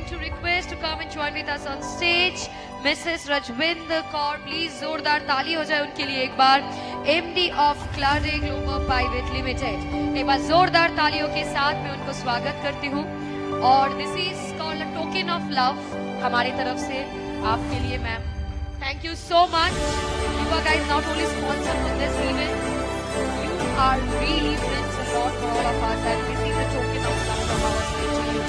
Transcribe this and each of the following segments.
going to request to come and join with us on stage Mrs. Rajvinder Kaur. Please जोरदार ताली हो जाए उनके लिए एक बार. MD of Clare Global Private Limited. एक बार जोरदार तालियों के साथ मैं उनको स्वागत करती हूँ. और this is called a token of love हमारी तरफ से आपके लिए ma'am. Thank you so much. You are guys not only sponsors of this event, you are really meant a lot for all of us, and this is a token of love from our side to you.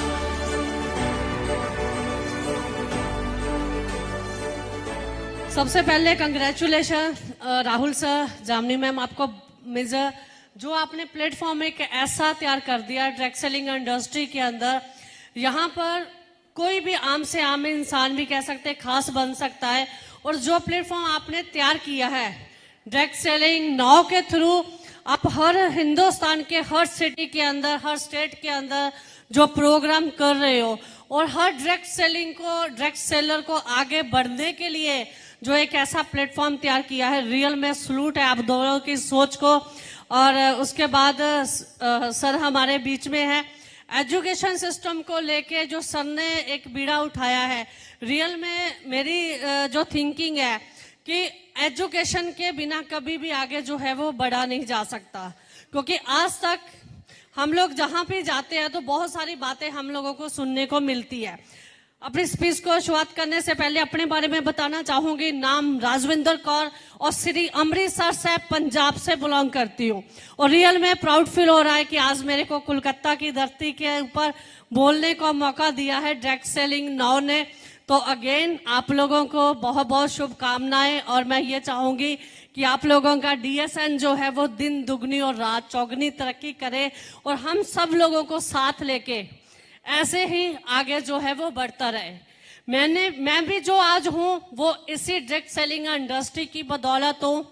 सबसे पहले congratulation Rahul sir, जामनी ma'am, आपको major जो आपने platform एक ऐसा तैयार कर दिया डायरेक्ट सेलिंग इंडस्ट्री के अंदर. यहाँ पर कोई भी आम से आम इंसान भी कह सकते खास बन सकता है. और जो प्लेटफॉर्म आपने तैयार किया है डायरेक्ट सेलिंग नाउ के थ्रू, आप हर हिंदुस्तान के हर सिटी के अंदर, हर स्टेट के अंदर जो प्रोग्राम कर रहे हो, और हर डायरेक्ट सेलिंग को, डायरेक्ट सेलर को आगे बढ़ने के लिए जो एक ऐसा प्लेटफॉर्म तैयार किया है, रियल में सलूट है आप दोनों की सोच को. और उसके बाद सर हमारे बीच में है. एजुकेशन सिस्टम को लेके जो सर ने एक बीड़ा उठाया है, रियल में मेरी जो थिंकिंग है कि एजुकेशन के बिना कभी भी आगे जो है वो बढ़ा नहीं जा सकता. क्योंकि आज तक हम लोग जहां भी जाते हैं तो बहुत सारी बातें हम लोगों को सुनने को मिलती है. अपनी स्पीच को शुरुआत करने से पहले अपने बारे में बताना चाहूंगी. नाम राजविंदर कौर और श्री अमृतसर से, पंजाब से बिलोंग करती हूँ. और रियल में प्राउड फील हो रहा है कि आज मेरे को कोलकाता की धरती के ऊपर बोलने का मौका दिया है डायरेक्ट सेलिंग नाउ ने. तो अगेन आप लोगों को बहुत बहुत शुभकामनाएं. और मैं ये चाहूंगी कि आप लोगों का DSN जो है वो दिन दुगनी और रात चौगनी तरक्की करे, और हम सब लोगों को साथ लेके ऐसे ही आगे जो है वो बढ़ता रहे. मैं भी जो आज हूं वो इसी डायरेक्ट सेलिंग इंडस्ट्री की बदौलत हूं.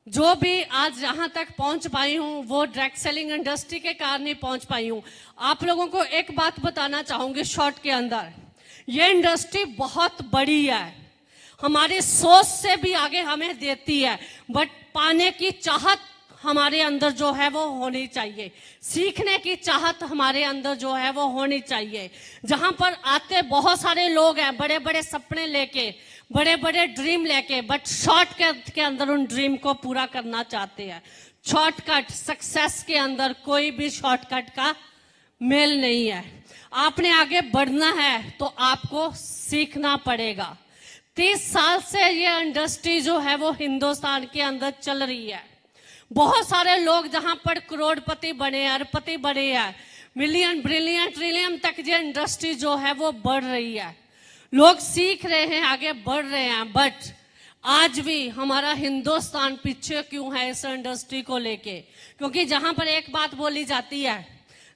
जो भी आज जहां तक पहुंच पाई हूं वो डायरेक्ट सेलिंग इंडस्ट्री के कारण ही पहुंच पाई हूं. आप लोगों को एक बात बताना चाहूंगी शॉर्ट के अंदर, ये इंडस्ट्री बहुत बड़ी है, हमारी सोच से भी आगे हमें देती है. बट पाने की चाहत हमारे अंदर जो है वो होनी चाहिए, सीखने की चाहत हमारे अंदर जो है वो होनी चाहिए. जहां पर आते बहुत सारे लोग हैं बड़े बड़े सपने लेके, बड़े बड़े ड्रीम लेके, बट शॉर्टकट के अंदर उन ड्रीम को पूरा करना चाहते हैं. शॉर्टकट सक्सेस के अंदर कोई भी शॉर्टकट का मेल नहीं है. आपने आगे बढ़ना है तो आपको सीखना पड़ेगा. 30 साल से ये इंडस्ट्री जो है वो हिंदुस्तान के अंदर चल रही है. बहुत सारे लोग जहां पर करोड़पति बने, अरबपति बने हैं, मिलियन ब्रिलियन ट्रिलियन तक ये इंडस्ट्री जो है वो बढ़ रही है. लोग सीख रहे हैं, आगे बढ़ रहे हैं. बट आज भी हमारा हिंदुस्तान पीछे क्यों है इस इंडस्ट्री को लेके? क्योंकि जहां पर एक बात बोली जाती है,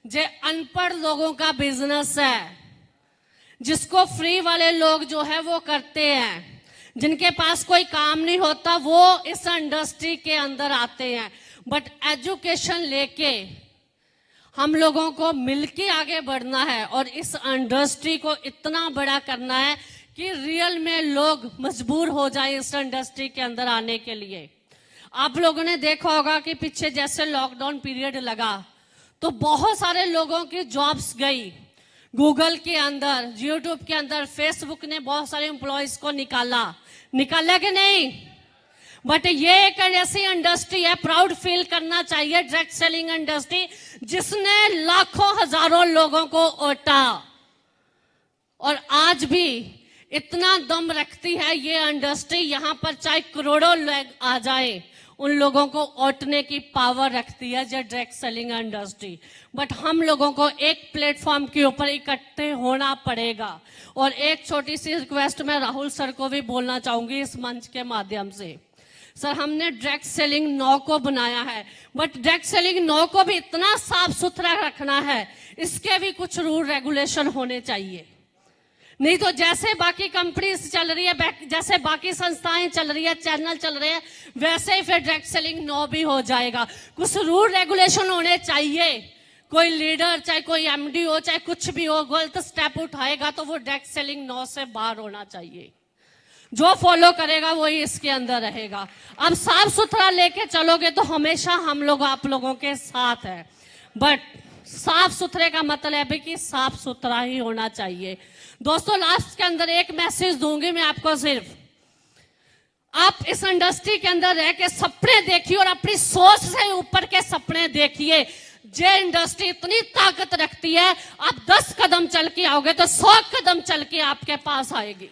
जे अनपढ़ लोगों का बिजनेस है, जिसको फ्री वाले लोग जो है वो करते हैं, जिनके पास कोई काम नहीं होता वो इस इंडस्ट्री के अंदर आते हैं. बट एजुकेशन लेके हम लोगों को मिलके आगे बढ़ना है और इस इंडस्ट्री को इतना बड़ा करना है कि रियल में लोग मजबूर हो जाए इस इंडस्ट्री के अंदर आने के लिए. आप लोगों ने देखा होगा कि पीछे जैसे लॉकडाउन पीरियड लगा तो बहुत सारे लोगों की जॉब्स गई. गूगल के अंदर, यूट्यूब के अंदर, फेसबुक ने बहुत सारे एम्प्लॉयज को निकाला कि नहीं? बट ये एक ऐसी इंडस्ट्री है, प्राउड फील करना चाहिए, डायरेक्ट सेलिंग इंडस्ट्री जिसने लाखों हजारों लोगों को ओटा, और आज भी इतना दम रखती है ये इंडस्ट्री. यहाँ पर चाहे करोड़ों लोग आ जाए, उन लोगों को ओटने की पावर रखती है जो डायरेक्ट सेलिंग इंडस्ट्री. बट हम लोगों को एक प्लेटफॉर्म के ऊपर इकट्ठे होना पड़ेगा. और एक छोटी सी रिक्वेस्ट मैं राहुल सर को भी बोलना चाहूंगी इस मंच के माध्यम से. सर, हमने डायरेक्ट सेलिंग नाउ को बनाया है, बट डायरेक्ट सेलिंग नाउ को भी इतना साफ सुथरा रखना है, इसके भी कुछ रूल रेगुलेशन होने चाहिए. नहीं तो जैसे बाकी कंपनीज चल रही है, जैसे बाकी संस्थाएं चल रही है, चैनल चल रहे हैं, वैसे ही फिर डायरेक्ट सेलिंग नाउ भी हो जाएगा. कुछ रूल रेगुलेशन होने चाहिए. कोई लीडर, चाहे कोई MD हो, चाहे कुछ भी हो, गलत स्टेप उठाएगा तो वो डायरेक्ट सेलिंग नाउ से बाहर होना चाहिए. जो फॉलो करेगा वही इसके अंदर रहेगा. अब साफ सुथरा लेके चलोगे तो हमेशा हम लोग आप लोगों के साथ है. बट साफ सुथरे का मतलब है कि साफ सुथरा ही होना चाहिए। दोस्तों लास्ट के अंदर एक मैसेज दूंगी मैं आपको, सिर्फ आप इस इंडस्ट्री के अंदर रह के सपने देखिए और अपनी सोच से ऊपर के सपने देखिए। ये इंडस्ट्री इतनी ताकत रखती है, आप 10 कदम चल के आओगे तो 100 कदम चल के आपके पास आएगी।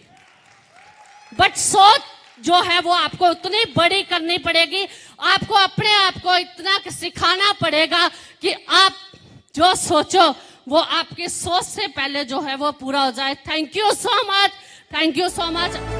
बट सोच जो है वो आपको उतनी बड़ी करनी पड़ेगी। आपको अपने आप को इतना सिखाना पड़ेगा कि आप जो सोचो वो आपकी सोच से पहले जो है वो पूरा हो जाए। Thank you so much, thank you so much.